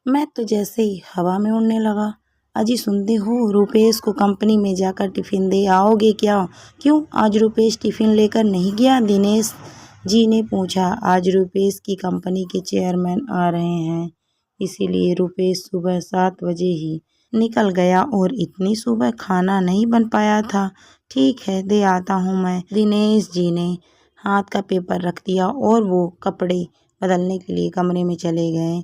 मैं तो जैसे ही हवा में उड़ने लगा। अजी सुनते हो, रुपेश को कंपनी में जाकर टिफ़िन दे आओगे क्या? क्यों, आज रुपेश टिफ़िन लेकर नहीं गया? दिनेश जी ने पूछा। आज रुपेश की कंपनी के चेयरमैन आ रहे हैं, इसीलिए रुपेश सुबह 7 बजे ही निकल गया और इतनी सुबह खाना नहीं बन पाया था। ठीक है, दे आता हूँ मैं। दिनेश जी ने हाथ का पेपर रख दिया और वो कपड़े बदलने के लिए कमरे में चले गए।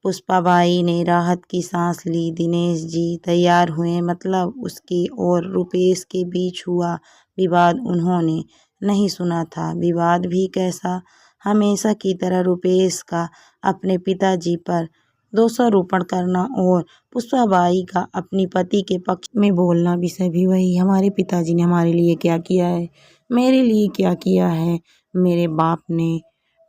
पुष्पाबाई ने राहत की सांस ली। दिनेश जी तैयार हुए, मतलब उसके और रुपेश के बीच हुआ विवाद उन्होंने नहीं सुना था। विवाद भी कैसा? हमेशा की तरह रुपेश का अपने पिताजी पर दोषारोपण करना और पुष्पाबाई का अपनी पति के पक्ष में बोलना। विषय भी वही, हमारे पिताजी ने हमारे लिए क्या किया है, मेरे लिए क्या किया है, मेरे बाप ने,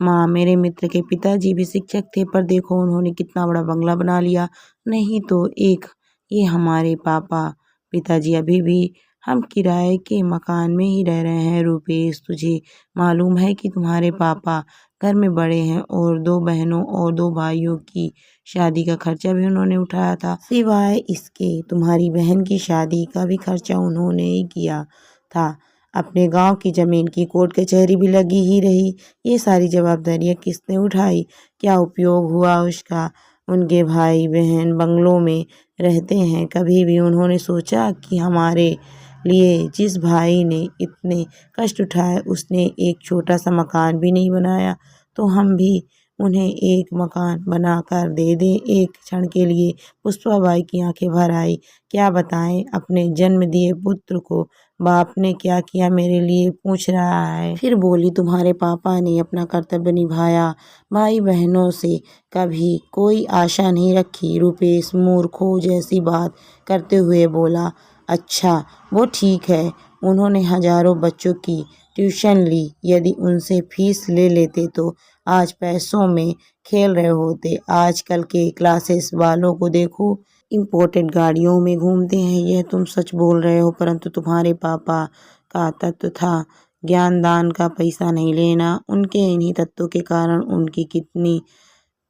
माँ, मेरे मित्र के पिताजी भी शिक्षक थे, पर देखो उन्होंने कितना बड़ा बंगला बना लिया। नहीं तो एक ये हमारे पापा पिताजी अभी भी हम किराए के मकान में ही रह रहे हैं। रुपेश, तुझे मालूम है कि तुम्हारे पापा घर में बड़े हैं और 2 बहनों और 2 भाइयों की शादी का खर्चा भी उन्होंने उठाया था। सिवाय इसके तुम्हारी बहन की शादी का भी खर्चा उन्होंने ही किया था। अपने गांव की ज़मीन की कोर्ट कचहरी भी लगी ही रही। ये सारी जवाबदारियां किसने उठाई? क्या उपयोग हुआ उसका? उनके भाई बहन बंगलों में रहते हैं। कभी भी उन्होंने सोचा कि हमारे लिए जिस भाई ने इतने कष्ट उठाए उसने एक छोटा सा मकान भी नहीं बनाया, तो हम भी उन्हें एक मकान बनाकर दे दें? एक क्षण के लिए पुष्पाबाई की आंखें भर आई। क्या बताएं अपने जन्म दिए पुत्र को बाप ने क्या किया, मेरे लिए पूछ रहा है। फिर बोली, तुम्हारे पापा ने अपना कर्तव्य निभाया, भाई बहनों से कभी कोई आशा नहीं रखी। रुपेश मूर्खों जैसी बात करते हुए बोला। अच्छा, वो ठीक है, उन्होंने हजारों बच्चों की ट्यूशन ली, यदि उनसे फीस ले लेते तो आज पैसों में खेल रहे होते। आजकल के क्लासेस वालों को देखो, इम्पोर्टेड गाड़ियों में घूमते हैं। यह तुम सच बोल रहे हो, परंतु तुम्हारे पापा का तत्व था ज्ञानदान का पैसा नहीं लेना। उनके इन्हीं तत्वों के कारण उनकी कितनी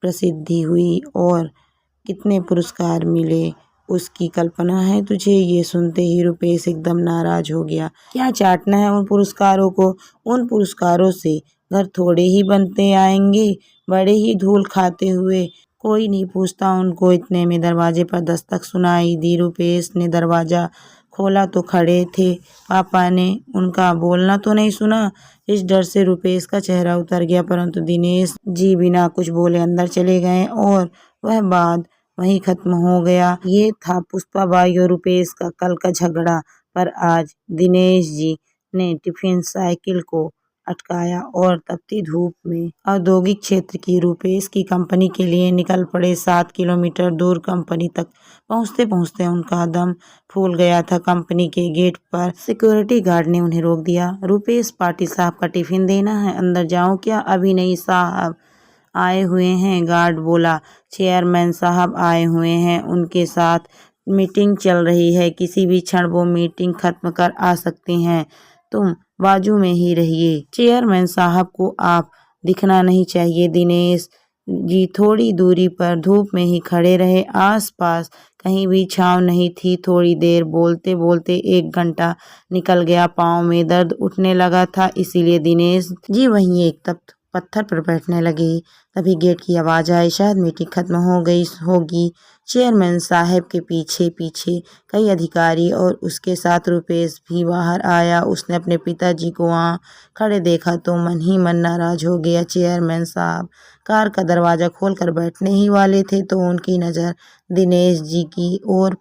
प्रसिद्धि हुई और कितने पुरस्कार मिले, उसकी कल्पना है तुझे? ये सुनते ही रुपेश एकदम नाराज हो गया। क्या चाटना है उन पुरस्कारों को? उन पुरस्कारों से घर थोड़े ही बनते आएंगे, बड़े ही धूल खाते हुए। कोई नहीं पूछता उनको। इतने में दरवाजे पर दस्तक सुनाई दी। रुपेश ने दरवाजा खोला तो खड़े थे पापा ने। उनका बोलना तो नहीं सुना। इस डर से रुपेश का चेहरा उतर गया, परंतु दिनेश जी बिना कुछ बोले अंदर चले गए और वह बात वहीं खत्म हो गया। ये था पुष्पाबाई और रुपेश का कल का झगड़ा। पर आज दिनेश जी ने टिफिन साइकिल को अटकाया और तपती धूप में औद्योगिक क्षेत्र की रुपेश की कंपनी के लिए निकल पड़े। 7 किलोमीटर दूर कंपनी तक पहुंचते पहुंचते उनका दम फूल गया था। कंपनी के गेट पर सिक्योरिटी गार्ड ने उन्हें रोक दिया। रुपेश, पाटिल साहब का टिफिन देना है, अंदर जाओ क्या? अभी नहीं साहब, आए हुए हैं, गार्ड बोला। चेयरमैन साहब आए हुए हैं, उनके साथ मीटिंग चल रही है, किसी भी क्षण वो मीटिंग खत्म कर आ सकते हैं, तुम बाजू में ही रहिए। चेयरमैन साहब को आप दिखना नहीं चाहिए। दिनेश जी थोड़ी दूरी पर धूप में ही खड़े रहे। आसपास कहीं भी छांव नहीं थी। थोड़ी देर बोलते बोलते 1 घंटा निकल गया। पाँव में दर्द उठने लगा था, इसीलिए दिनेश जी वहीं एक तख्त पत्थर पर बैठने लगे। तभी गेट की आवाज़ आई। शायद मीटिंग खत्म हो गई होगी। चेयरमैन साहब के पीछे पीछे कई अधिकारी और उसके साथ रुपेश भी बाहर आया। उसने अपने पिताजी को वहाँ खड़े देखा तो मन ही मन नाराज हो गया। चेयरमैन साहब कार का दरवाज़ा खोलकर बैठने ही वाले थे तो उनकी नज़र दिनेश जी की ओर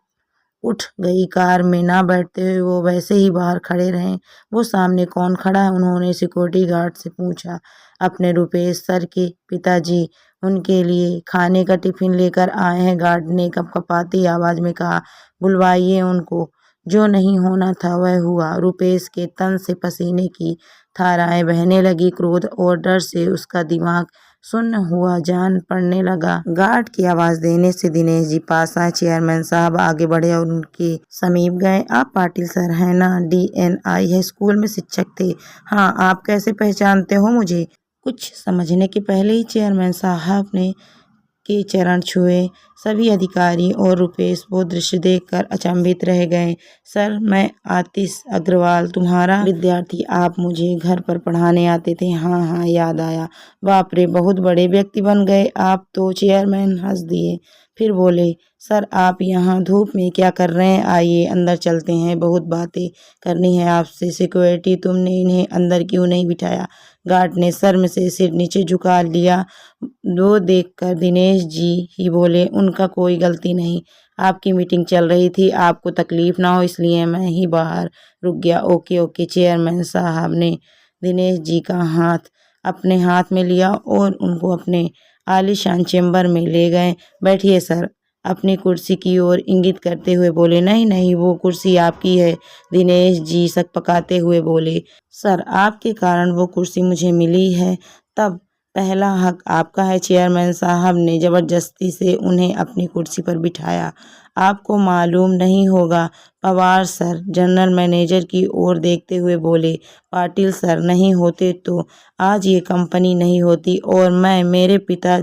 उठ गई। कार में ना बैठते हुए वो वैसे ही बाहर खड़े रहे। वो सामने कौन खड़ा है? उन्होंने सिक्योरिटी गार्ड से पूछा। अपने रुपेश सर के पिताजी, उनके लिए खाने का टिफिन लेकर आए हैं, गार्ड ने कपकपाती आवाज में कहा। बुलवाइए उनको। जो नहीं होना था वह हुआ। रुपेश के तन से पसीने की धाराएं बहने लगी। क्रोध और डर से उसका दिमाग सुन्न हुआ जान पड़ने लगा। गार्ड की आवाज देने से दिनेश जी पास आए। चेयरमैन साहब आगे बढ़े और उनके समीप गए। आप पाटिल सर हैं ना? DNI है स्कूल में शिक्षक थे। हाँ, आप कैसे पहचानते हो मुझे? कुछ समझने के पहले ही चेयरमैन साहब ने के चरण छुए। सभी अधिकारी और रुपेश वो दृश्य देखकर अचंभित रह गए। सर, मैं आतिश अग्रवाल, तुम्हारा विद्यार्थी। आप मुझे घर पर पढ़ाने आते थे। हाँ हाँ, याद आया। बाप रे, बहुत बड़े व्यक्ति बन गए आप तो। चेयरमैन हंस दिए, फिर बोले, सर आप यहाँ धूप में क्या कर रहे हैं? आइए अंदर चलते हैं, बहुत बातें करनी है आपसे। सिक्योरिटी, तुमने इन्हें अंदर क्यों नहीं बिठाया? गार्ड ने शर्म से सिर नीचे झुका लिया। वो देखकर दिनेश जी ही बोले, उनका कोई गलती नहीं, आपकी मीटिंग चल रही थी, आपको तकलीफ ना हो इसलिए मैं ही बाहर रुक गया। Okay okay. चेयरमैन साहब ने दिनेश जी का हाथ अपने हाथ में लिया और उनको अपने आलीशान चेम्बर में ले गए। बैठिए सर, अपनी कुर्सी की ओर इंगित करते हुए बोले। नहीं नहीं, वो कुर्सी आपकी है, दिनेश जी सकपकाते हुए बोले। सर, आपके कारण वो कुर्सी मुझे मिली है, तब पहला हक आपका है। चेयरमैन साहब ने जबरदस्ती से उन्हें अपनी कुर्सी पर बिठाया। आपको मालूम नहीं होगा, पवार सर जनरल मैनेजर की ओर देखते हुए बोले, पाटिल सर नहीं होते तो आज ये कंपनी नहीं होती और मैं मेरे पिता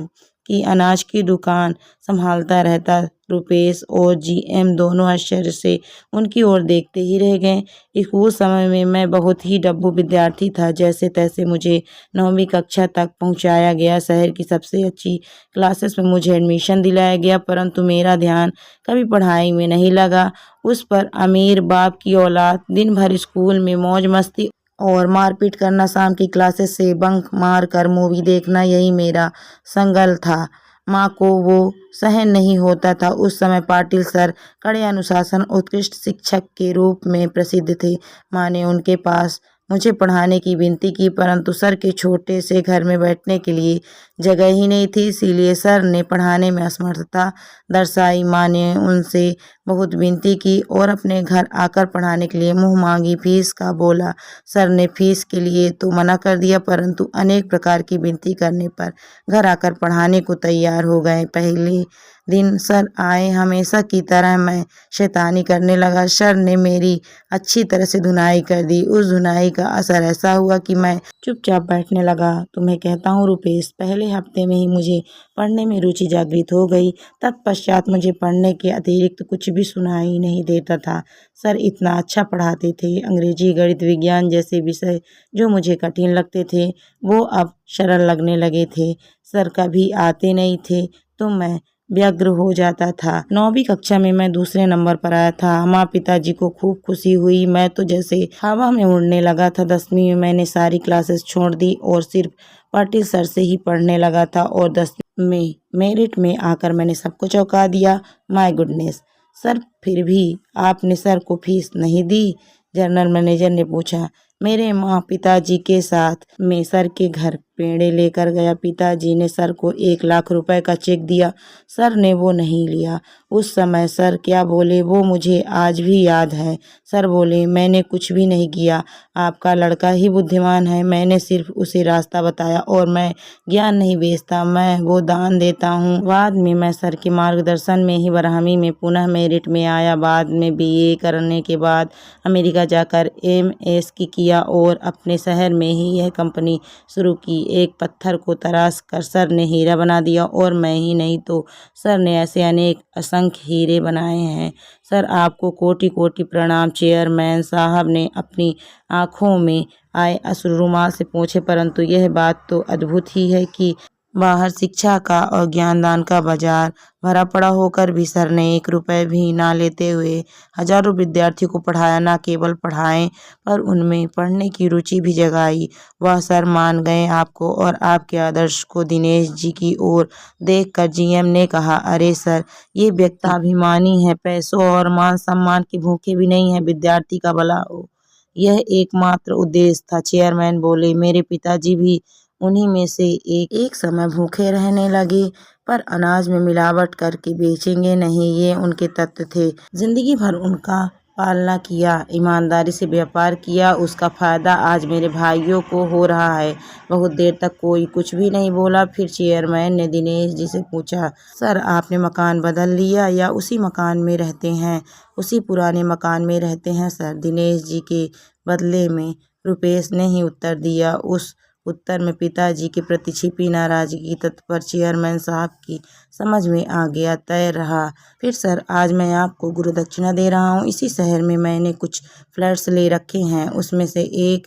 की अनाज की दुकान संभालता रहता। रुपेश और जीएम दोनों आश्चर्य से उनकी ओर देखते ही रह गए। स्कूल समय में मैं बहुत ही डब्बू विद्यार्थी था। जैसे तैसे मुझे 9वीं कक्षा तक पहुंचाया गया। शहर की सबसे अच्छी क्लासेस में मुझे एडमिशन दिलाया गया, परंतु मेरा ध्यान कभी पढ़ाई में नहीं लगा। उस पर अमीर बाप की औलाद दिन भर स्कूल में मौज मस्ती और मारपीट करना, शाम की क्लासेस से बंक मार कर मूवी देखना, यही मेरा संगल था। माँ को वो सहन नहीं होता था। उस समय पाटिल सर कड़े अनुशासन, उत्कृष्ट शिक्षक के रूप में प्रसिद्ध थे। माँ ने उनके पास मुझे पढ़ाने की विनती की, परंतु सर के छोटे से घर में बैठने के लिए जगह ही नहीं थी, इसीलिए सर ने पढ़ाने में असमर्थता दर्शाई। माँ ने उनसे बहुत विनती की और अपने घर आकर पढ़ाने के लिए मुँह मांगी फीस का बोला। सर ने फीस के लिए तो मना कर दिया, परंतु अनेक प्रकार की विनती करने पर घर आकर पढ़ाने को तैयार हो गए। पहले दिन सर आए, हमेशा की तरह मैं शैतानी करने लगा। सर ने मेरी अच्छी तरह से धुनाई कर दी। उस धुनाई का असर ऐसा हुआ कि मैं चुपचाप बैठने लगा। तुम्हें कहता हूँ रुपेश, पहले हफ्ते में ही मुझे पढ़ने में रुचि जागृत हो गई। तत्पश्चात मुझे पढ़ने के अतिरिक्त कुछ भी सुनाई नहीं देता था। सर इतना अच्छा पढ़ाते थे। अंग्रेजी, गणित, विज्ञान जैसे विषय जो मुझे कठिन लगते थे वो अब सरल लगने लगे थे। सर कभी आते नहीं थे तो मैं व्यग्र हो जाता था। 9वीं कक्षा में मैं दूसरे नंबर पर आया था। माँ पिताजी को खूब खुशी हुई। मैं तो जैसे हवा में उड़ने लगा था। 10वीं में मैंने सारी क्लासेस छोड़ दी और सिर्फ पाटिल सर से ही पढ़ने लगा था और 10वीं में मेरिट में आकर मैंने सबको चौंका दिया। My goodness. सर, फिर भी आपने सर को फीस नहीं दी? जनरल मैनेजर ने पूछा। मेरे माँ पिताजी के साथ मैं सर के घर पेड़े लेकर गया। पिताजी ने सर को 1 लाख रुपए का चेक दिया। सर ने वो नहीं लिया। उस समय सर क्या बोले वो मुझे आज भी याद है। सर बोले, मैंने कुछ भी नहीं किया, आपका लड़का ही बुद्धिमान है। मैंने सिर्फ उसे रास्ता बताया और मैं ज्ञान नहीं बेचता, मैं वो दान देता हूँ। बाद में मैं सर के मार्गदर्शन में ही 12वीं में पुनः मेरिट में आया। बाद में बीए करने के बाद अमेरिका जाकर एमएस की किया और अपने शहर में ही यह कंपनी शुरू की। एक पत्थर को तराश कर सर ने हीरा बना दिया और मैं ही नहीं तो सर ने ऐसे अनेक असंख्य हीरे बनाए हैं। सर आपको कोटि कोटि प्रणाम। चेयरमैन साहब ने अपनी आंखों में आए अश्रु रुमाल से पोंछे। परंतु यह बात तो अद्भुत ही है कि बाहर शिक्षा का और ज्ञानदान का बाजार भरा पड़ा होकर भी सर ने 1 रुपए भी ना लेते हुए हजारों विद्यार्थियों को पढ़ाया। न केवल पढ़ाएं पर उनमें पढ़ने की रुचि भी जगाई। वह सर मान गए आपको और आपके आदर्श को। दिनेश जी की ओर देखकर जीएम ने कहा, अरे सर, ये व्यक्ति अभिमानी है, पैसों और मान सम्मान के भूखे भी नहीं है, विद्यार्थी का भला हो, यह एकमात्र उद्देश्य था। चेयरमैन बोले, मेरे पिताजी भी उन्हीं में से एक समय भूखे रहने लगे, पर अनाज में मिलावट करके बेचेंगे नहीं, ये उनके तत्व थे। जिंदगी भर उनका पालना किया, ईमानदारी से व्यापार किया, उसका फायदा आज मेरे भाइयों को हो रहा है। बहुत देर तक कोई कुछ भी नहीं बोला। फिर चेयरमैन ने दिनेश जी से पूछा, सर आपने मकान बदल लिया या उसी मकान में रहते हैं? उसी पुराने मकान में रहते हैं सर, दिनेश जी के बदले में रुपेश ने ही उत्तर दिया। उस उत्तर में पिताजी के प्रति छिपी नाराजगी तत्पर चेयरमैन साहब की समझ में आ गया। तय रहा, फिर सर आज मैं आपको गुरु दक्षिणा दे रहा हूँ। इसी शहर में मैंने कुछ फ्लैट्स ले रखे हैं, उसमें से एक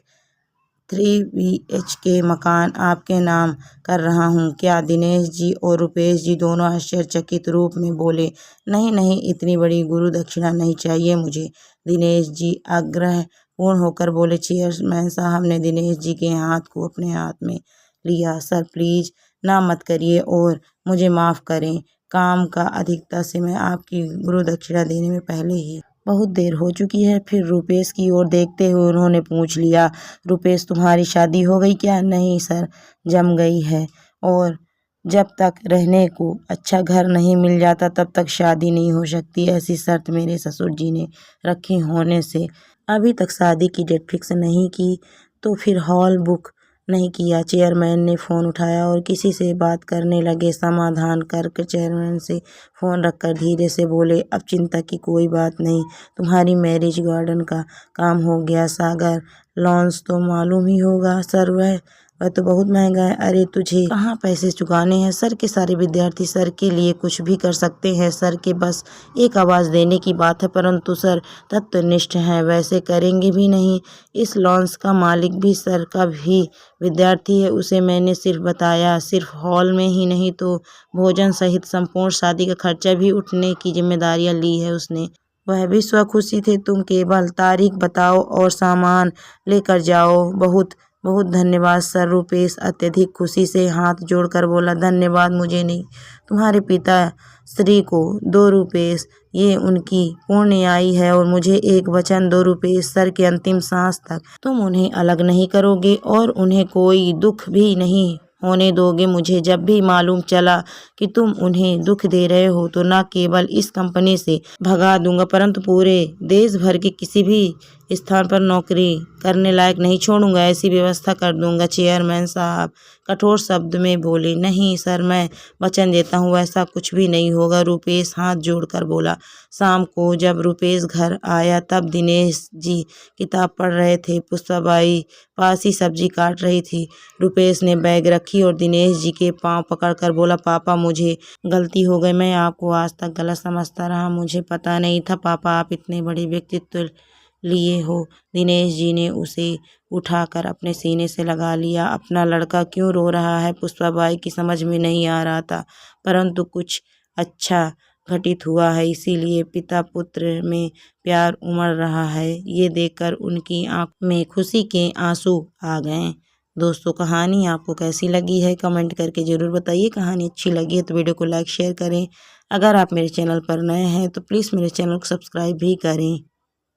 3 BHK मकान आपके नाम कर रहा हूँ। क्या? दिनेश जी और रुपेश जी दोनों आश्चर्यचकित रूप में बोले। नहीं नहीं, इतनी बड़ी गुरु दक्षिणा नहीं चाहिए मुझे। दिनेश जी आग्रह पूर्ण होकर बोले। चेयरमैन साहब ने दिनेश जी के हाथ को अपने हाथ में लिया। सर प्लीज ना मत करिए और मुझे माफ़ करें। काम का अधिकता से मैं आपकी गुरु दक्षिणा देने में पहले ही बहुत देर हो चुकी है। फिर रुपेश की ओर देखते हुए उन्होंने पूछ लिया, रुपेश तुम्हारी शादी हो गई क्या? नहीं सर, जम गई है, और जब तक रहने को अच्छा घर नहीं मिल जाता तब तक शादी नहीं हो सकती। ऐसी शर्त मेरे ससुर जी ने रखी होने से अभी तक शादी की डेट फिक्स नहीं की, तो फिर हॉल बुक नहीं किया। चेयरमैन ने फ़ोन उठाया और किसी से बात करने लगे। समाधान करके चेयरमैन से फ़ोन रखकर धीरे से बोले, अब चिंता की कोई बात नहीं, तुम्हारी मैरिज गार्डन का काम हो गया। सागर लॉन्स तो मालूम ही होगा सर, वह तो बहुत महंगा है। अरे तुझे कहाँ पैसे चुकाने हैं? सर के सारे विद्यार्थी सर के लिए कुछ भी कर सकते हैं। सर के बस एक आवाज़ देने की बात है, परंतु सर तत्वनिष्ठ हैं, वैसे करेंगे भी नहीं। इस लॉन्स का मालिक भी सर का भी विद्यार्थी है। उसे मैंने सिर्फ बताया, सिर्फ हॉल में ही नहीं तो भोजन सहित संपूर्ण शादी का खर्चा भी उठने की जिम्मेदारियां ली है उसने। वह भी स्वखुशी थे। तुम केवल तारीख बताओ और सामान लेकर जाओ। बहुत बहुत धन्यवाद सर। रुपेश अत्यधिक खुशी से हाथ जोड़कर बोला, धन्यवाद मुझे नहीं, तुम्हारे पिता श्री को। 2 रुपेश, ये उनकी पुण्याई है और मुझे एक वचन दो रुपेश, सर के अंतिम सांस तक तुम उन्हें अलग नहीं करोगे और उन्हें कोई दुख भी नहीं होने दोगे। मुझे जब भी मालूम चला कि तुम उन्हें दुख दे रहे हो तो न केवल इस कंपनी से भगा दूंगा, परंतु पूरे देश भर के किसी भी स्थान पर नौकरी करने लायक नहीं छोड़ूंगा। ऐसी व्यवस्था कर दूंगा। चेयरमैन साहब कठोर शब्द में बोले, नहीं सर, मैं वचन देता हूँ वैसा कुछ भी नहीं होगा। रुपेश हाथ जोड़कर बोला। शाम को जब रुपेश घर आया तब दिनेश जी किताब पढ़ रहे थे। पुष्पाबाई पास ही सब्जी काट रही थी। रुपेश ने बैग रखी और दिनेश जी के पांव पकड़कर बोला, पापा मुझे गलती हो गई, मैं आपको आज तक गलत समझता रहा, मुझे पता नहीं था पापा आप इतने बड़े व्यक्तित्व लिए हो। दिनेश जी ने उसे उठाकर अपने सीने से लगा लिया। अपना लड़का क्यों रो रहा है पुष्पाबाई की समझ में नहीं आ रहा था, परंतु कुछ अच्छा घटित हुआ है, इसीलिए पिता पुत्र में प्यार उमड़ रहा है। ये देखकर उनकी आंख में खुशी के आंसू आ गए। दोस्तों, कहानी आपको कैसी लगी है कमेंट करके ज़रूर बताइए। कहानी अच्छी लगी है तो वीडियो को लाइक शेयर करें। अगर आप मेरे चैनल पर नए हैं तो प्लीज़ मेरे चैनल को सब्सक्राइब भी करें।